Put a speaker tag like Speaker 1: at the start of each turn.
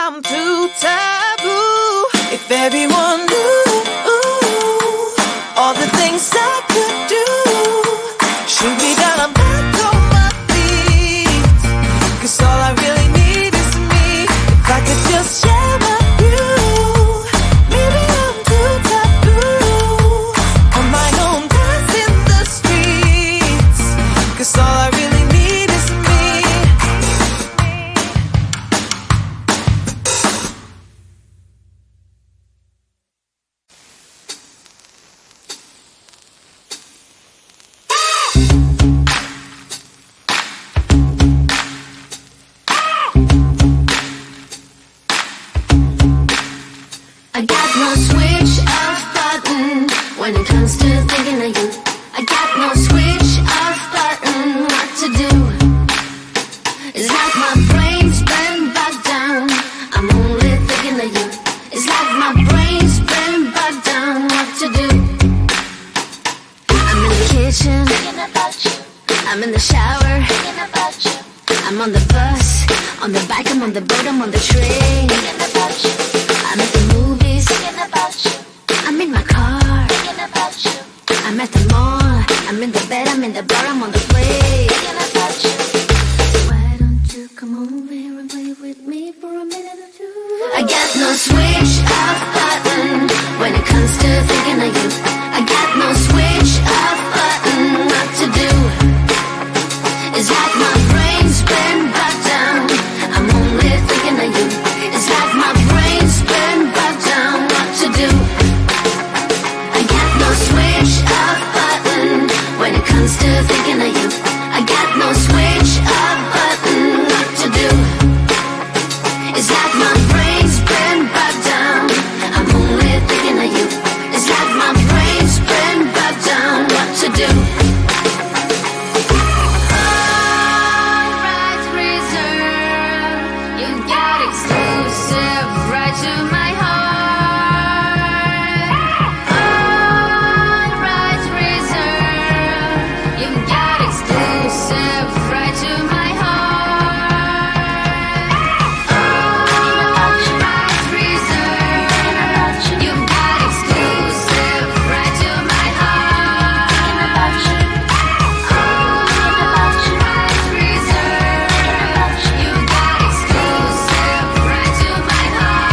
Speaker 1: I'm too taboo. If everyone knew all the things I could do, shoot me down, I'm back on my feet. 'Cause all I really need is me. If I could just share my view, maybe I'm too taboo. On my own, dance in the streets. 'Cause all I really need is me.
Speaker 2: I got no switch off button when it comes to thinking of you. I got no switch off button what to do. It's like my brain's been bogged down. I'm only thinking of you. It's like my brain's been bogged down what to do. I'm in the kitchen thinking about you. I'm in the shower thinking about you. I'm on the bus, on the bike, I'm on the boat, I'm on the train thinking about you. I'm at the movies thinking about you. I'm in my car thinking about you. I'm at the mall, I'm in the bed, I'm in the bar, I'm on the plane thinking about you. Why don't you come over here and play with me for a minute or two? I got no switch off button when it comes to thinking of you. I got no switch off button what to do. It's like my brain's been bogged down. I'm only thinking of you. It's like my brain's been bogged down what to do. I got no switch off button when it comes to thinking of you. I got no switch off button what to do. It's like my brain's been bogged down. I'm only thinking of you. It's like my brain's been bogged down what to do. All rights reserved. You got exclusive right to my heart. All rights reserved. You got exclusive right to my heart. All rights reserved. You got exclusive right to my heart. All rights reserved. You got exclusive right to my heart.